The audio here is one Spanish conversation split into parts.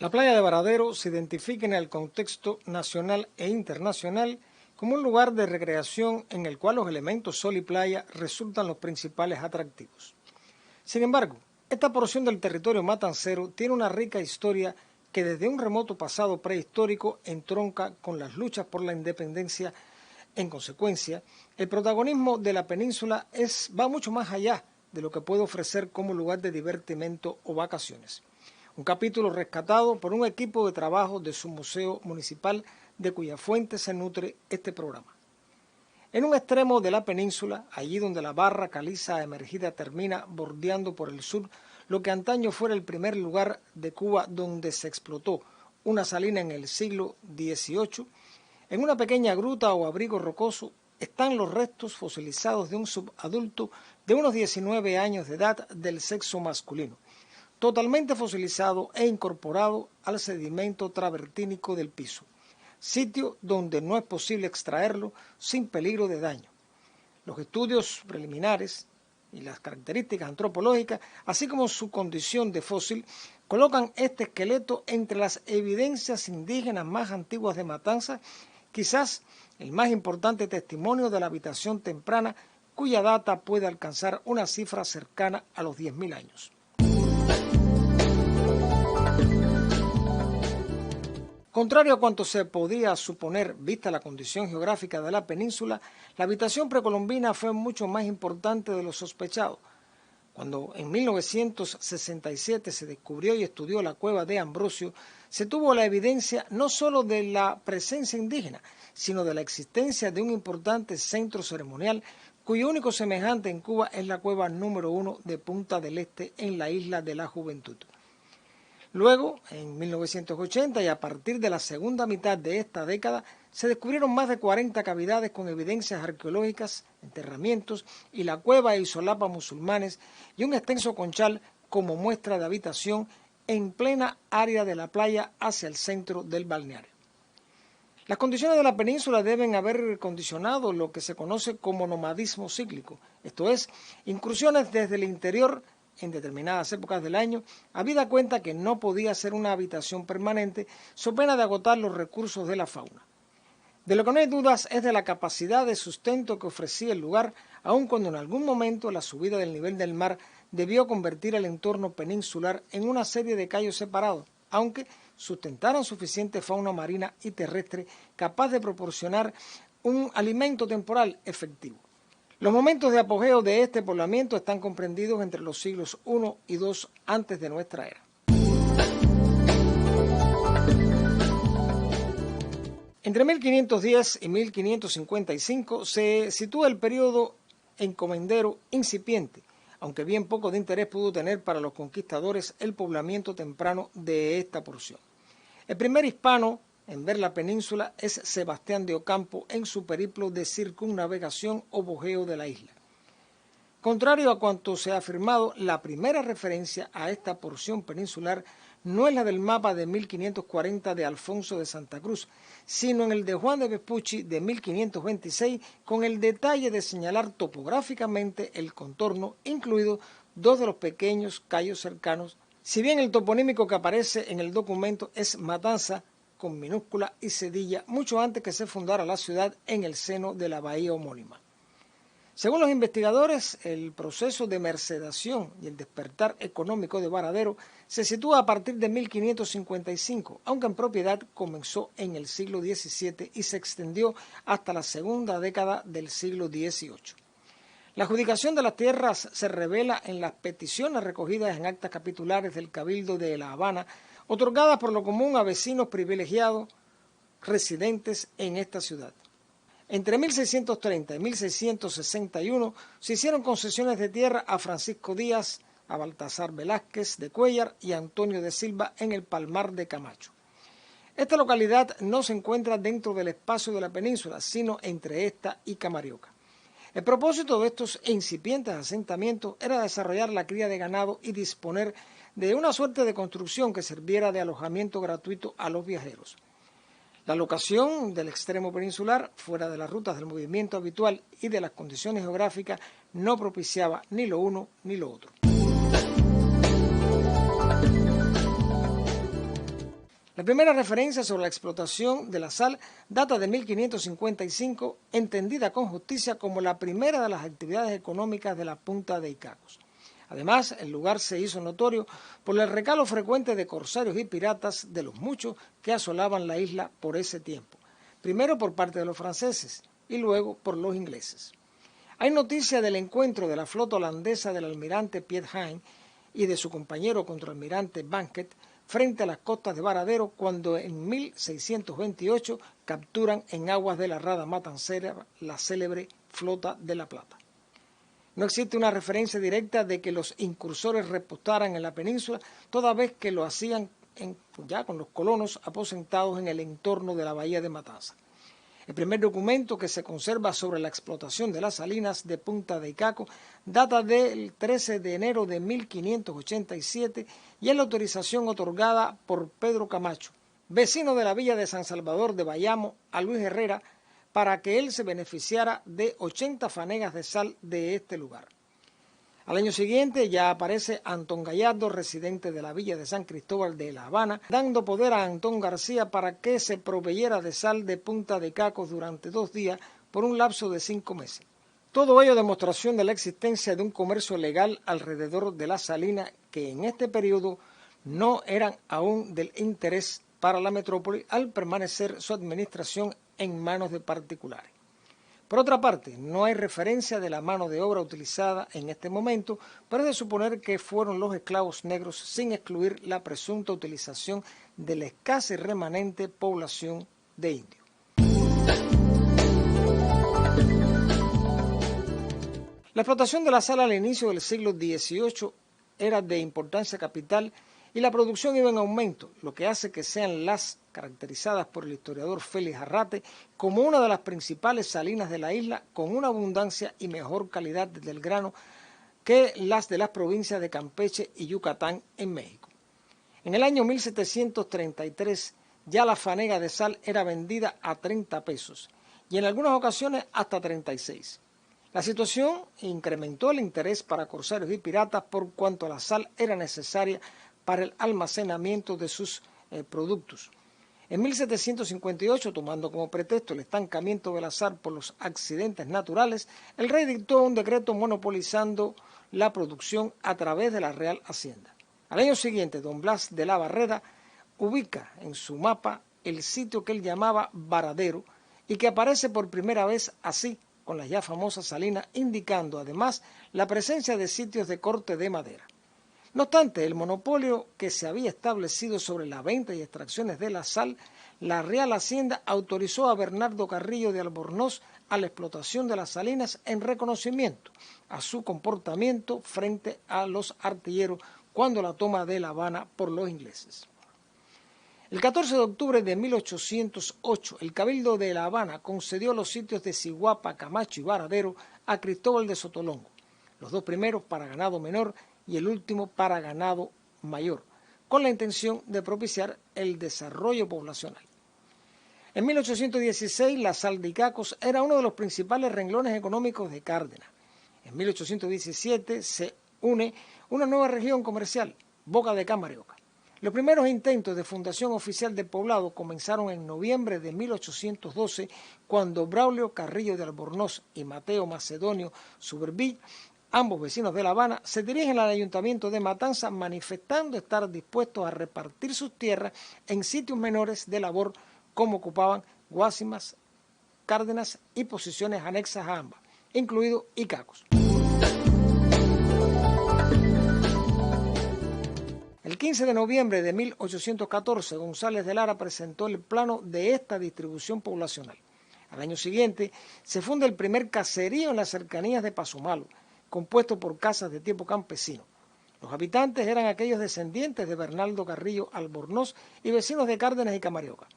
La playa de Varadero se identifica en el contexto nacional e internacional como un lugar de recreación en el cual los elementos sol y playa resultan los principales atractivos. Sin embargo, esta porción del territorio matancero tiene una rica historia que desde un remoto pasado prehistórico entronca con las luchas por la independencia. En consecuencia, el protagonismo de la península va mucho más allá de lo que puede ofrecer como lugar de divertimento o vacaciones. Un capítulo rescatado por un equipo de trabajo de su museo municipal de cuya fuente se nutre este programa. En un extremo de la península, allí donde la barra caliza emergida termina bordeando por el sur lo que antaño fuera el primer lugar de Cuba donde se explotó una salina en el siglo XVIII, en una pequeña gruta o abrigo rocoso están los restos fosilizados de un subadulto de unos 19 años de edad del sexo masculino, totalmente fosilizado e incorporado al sedimento travertínico del piso, sitio donde no es posible extraerlo sin peligro de daño. Los estudios preliminares y las características antropológicas, así como su condición de fósil, colocan este esqueleto entre las evidencias indígenas más antiguas de Matanzas, quizás el más importante testimonio de la habitación temprana, cuya data puede alcanzar una cifra cercana a los 10.000 años. Contrario a cuanto se podía suponer, vista la condición geográfica de la península, la habitación precolombina fue mucho más importante de lo sospechado. Cuando en 1967 se descubrió y estudió la cueva de Ambrosio, se tuvo la evidencia no solo de la presencia indígena, sino de la existencia de un importante centro ceremonial cuyo único semejante en Cuba es la cueva número 1 de Punta del Este en la Isla de la Juventud. Luego, en 1980 y a partir de la segunda mitad de esta década, se descubrieron más de 40 cavidades con evidencias arqueológicas, enterramientos y la cueva y solapa musulmanes y un extenso conchal como muestra de habitación en plena área de la playa hacia el centro del balneario. Las condiciones de la península deben haber condicionado lo que se conoce como nomadismo cíclico, esto es, incursiones desde el interior en determinadas épocas del año, habida cuenta que no podía ser una habitación permanente, so pena de agotar los recursos de la fauna. De lo que no hay dudas es de la capacidad de sustento que ofrecía el lugar, aun cuando en algún momento la subida del nivel del mar debió convertir el entorno peninsular en una serie de cayos separados, aunque sustentaran suficiente fauna marina y terrestre capaz de proporcionar un alimento temporal efectivo. Los momentos de apogeo de este poblamiento están comprendidos entre los siglos I y II antes de nuestra era. Entre 1510 y 1555 se sitúa el periodo encomendero incipiente, aunque bien poco de interés pudo tener para los conquistadores el poblamiento temprano de esta porción. El primer hispano en ver la península es Sebastián de Ocampo en su periplo de circunnavegación o bojeo de la isla. Contrario a cuanto se ha afirmado, la primera referencia a esta porción peninsular no es la del mapa de 1540 de Alfonso de Santa Cruz, sino en el de Juan de Vespucci de 1526, con el detalle de señalar topográficamente el contorno, incluidos dos de los pequeños cayos cercanos, si bien el toponímico que aparece en el documento es Matanza, con minúscula y cedilla, mucho antes que se fundara la ciudad en el seno de la bahía homónima. Según los investigadores, el proceso de mercedación y el despertar económico de Varadero se sitúa a partir de 1555, aunque en propiedad comenzó en el siglo XVII y se extendió hasta la segunda década del siglo XVIII. La adjudicación de las tierras se revela en las peticiones recogidas en actas capitulares del Cabildo de La Habana, otorgadas por lo común a vecinos privilegiados residentes en esta ciudad. Entre 1630 y 1661 se hicieron concesiones de tierra a Francisco Díaz, a Baltasar Velázquez de Cuéllar y a Antonio de Silva en el Palmar de Camacho. Esta localidad no se encuentra dentro del espacio de la península, sino entre esta y Camarioca. El propósito de estos incipientes asentamientos era desarrollar la cría de ganado y disponer de una suerte de construcción que sirviera de alojamiento gratuito a los viajeros. La locación del extremo peninsular, fuera de las rutas del movimiento habitual y de las condiciones geográficas, no propiciaba ni lo uno ni lo otro. La primera referencia sobre la explotación de la sal data de 1555, entendida con justicia como la primera de las actividades económicas de la punta de Icacos. Además, el lugar se hizo notorio por el recalo frecuente de corsarios y piratas de los muchos que asolaban la isla por ese tiempo, primero por parte de los franceses y luego por los ingleses. Hay noticia del encuentro de la flota holandesa del almirante Piet Hein y de su compañero contraalmirante Banket frente a las costas de Varadero cuando en 1628 capturan en aguas de la Rada Matancera la célebre Flota de la Plata. No existe una referencia directa de que los incursores repostaran en la península, toda vez que lo hacían ya con los colonos aposentados en el entorno de la bahía de Matanza. El primer documento que se conserva sobre la explotación de las salinas de Punta de Icaco data del 13 de enero de 1587 y es la autorización otorgada por Pedro Camacho, vecino de la villa de San Salvador de Bayamo, a Luis Herrera, para que él se beneficiara de 80 fanegas de sal de este lugar. Al año siguiente ya aparece Antón Gallardo, residente de la villa de San Cristóbal de La Habana, dando poder a Antón García para que se proveyera de sal de Punta de Icacos durante 2 días por un lapso de 5 meses. Todo ello demostración de la existencia de un comercio legal alrededor de las salinas que en este periodo no eran aún del interés para la metrópoli al permanecer su administración en manos de particulares. Por otra parte, no hay referencia de la mano de obra utilizada en este momento, pero es de suponer que fueron los esclavos negros sin excluir la presunta utilización de la escasa y remanente población de indios. La explotación de la sal al inicio del siglo XVIII era de importancia capital y la producción iba en aumento, lo que hace que sean las caracterizadas por el historiador Félix Arrate como una de las principales salinas de la isla con una abundancia y mejor calidad del grano que las de las provincias de Campeche y Yucatán en México. En el año 1733 ya la fanega de sal era vendida a 30 pesos y en algunas ocasiones hasta 36. La situación incrementó el interés para corsarios y piratas por cuanto la sal era necesaria para el almacenamiento de sus productos. En 1758, tomando como pretexto el estancamiento de la sal por los accidentes naturales, el rey dictó un decreto monopolizando la producción a través de la Real Hacienda. Al año siguiente, don Blas de la Barrera ubica en su mapa el sitio que él llamaba Varadero y que aparece por primera vez así, con las ya famosas salinas, indicando además la presencia de sitios de corte de madera. No obstante, el monopolio que se había establecido sobre la venta y extracciones de la sal, la Real Hacienda autorizó a Bernardo Carrillo de Albornoz a la explotación de las salinas en reconocimiento a su comportamiento frente a los artilleros cuando la toma de La Habana por los ingleses. El 14 de octubre de 1808, el Cabildo de La Habana concedió los sitios de Ciguapa, Camacho y Varadero a Cristóbal de Sotolongo, los 2 primeros para ganado menor y el último para ganado mayor, con la intención de propiciar el desarrollo poblacional. En 1816, la sal de Icacos era uno de los principales renglones económicos de Cárdenas. En 1817 se une una nueva región comercial, Boca de Camarioca. Los primeros intentos de fundación oficial del poblado comenzaron en noviembre de 1812, cuando Braulio Carrillo de Albornoz y Mateo Macedonio Suberville, ambos vecinos de La Habana, se dirigen al ayuntamiento de Matanza manifestando estar dispuestos a repartir sus tierras en sitios menores de labor como ocupaban Guasimas, Cárdenas y posiciones anexas a ambas, incluido Icacos. El 15 de noviembre de 1814, González de Lara presentó el plano de esta distribución poblacional. Al año siguiente, se funda el primer caserío en las cercanías de Pasumalo, compuesto por casas de tipo campesino. Los habitantes eran aquellos descendientes de Bernardo Carrillo Albornoz y vecinos de Cárdenas y Camarioca.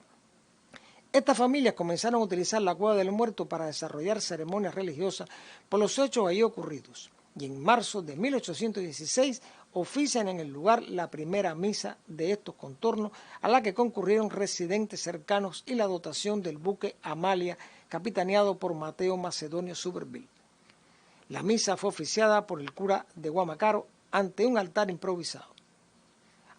Estas familias comenzaron a utilizar la Cueva del Muerto para desarrollar ceremonias religiosas por los hechos ahí ocurridos, y en marzo de 1816 ofician en el lugar la primera misa de estos contornos, a la que concurrieron residentes cercanos y la dotación del buque Amalia, capitaneado por Mateo Macedonio Suberville. La misa fue oficiada por el cura de Guamacaro ante un altar improvisado.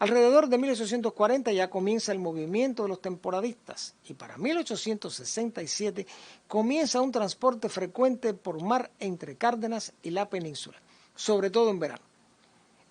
Alrededor de 1840 ya comienza el movimiento de los temporadistas y para 1867 comienza un transporte frecuente por mar entre Cárdenas y la península, sobre todo en verano.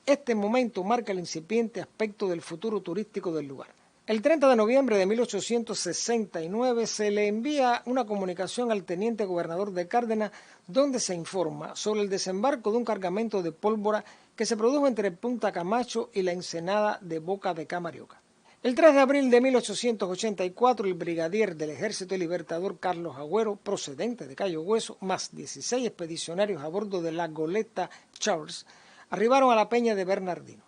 Este momento marca el incipiente aspecto del futuro turístico del lugar. El 30 de noviembre de 1869 se le envía una comunicación al teniente gobernador de Cárdenas donde se informa sobre el desembarco de un cargamento de pólvora que se produjo entre Punta Camacho y la ensenada de Boca de Camarioca. El 3 de abril de 1884, el brigadier del Ejército Libertador Carlos Agüero, procedente de Cayo Hueso, más 16 expedicionarios a bordo de la goleta Charles, arribaron a la peña de Bernardino.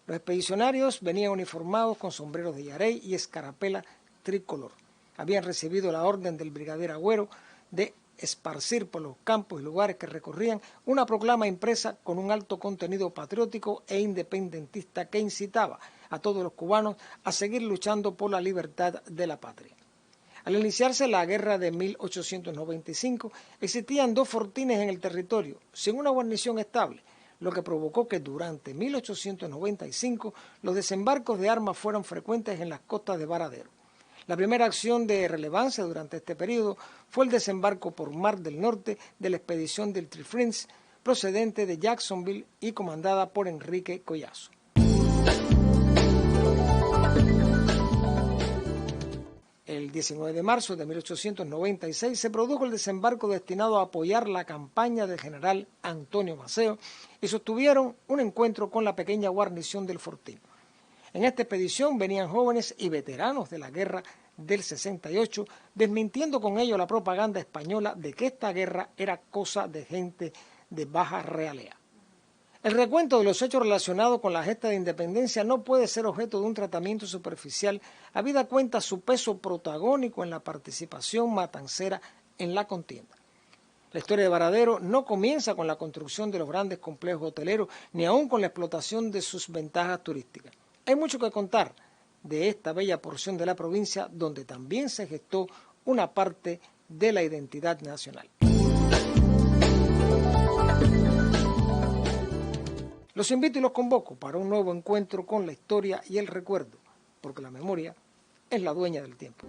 Los expedicionarios venían uniformados con sombreros de yarey y escarapela tricolor. Habían recibido la orden del brigadier Agüero de esparcir por los campos y lugares que recorrían una proclama impresa con un alto contenido patriótico e independentista que incitaba a todos los cubanos a seguir luchando por la libertad de la patria. Al iniciarse la guerra de 1895, existían 2 fortines en el territorio, sin una guarnición estable, lo que provocó que durante 1895 los desembarcos de armas fueran frecuentes en las costas de Varadero. La primera acción de relevancia durante este periodo fue el desembarco por mar del norte de la expedición del Trifrins, procedente de Jacksonville y comandada por Enrique Collazo. El 19 de marzo de 1896 se produjo el desembarco destinado a apoyar la campaña del general Antonio Maceo y sostuvieron un encuentro con la pequeña guarnición del fortín. En esta expedición venían jóvenes y veteranos de la guerra del 68, desmintiendo con ello la propaganda española de que esta guerra era cosa de gente de baja realea. El recuento de los hechos relacionados con la gesta de independencia no puede ser objeto de un tratamiento superficial, habida cuenta su peso protagónico en la participación matancera en la contienda. La historia de Varadero no comienza con la construcción de los grandes complejos hoteleros, ni aún con la explotación de sus ventajas turísticas. Hay mucho que contar de esta bella porción de la provincia donde también se gestó una parte de la identidad nacional. Los invito y los convoco para un nuevo encuentro con la historia y el recuerdo, porque la memoria es la dueña del tiempo.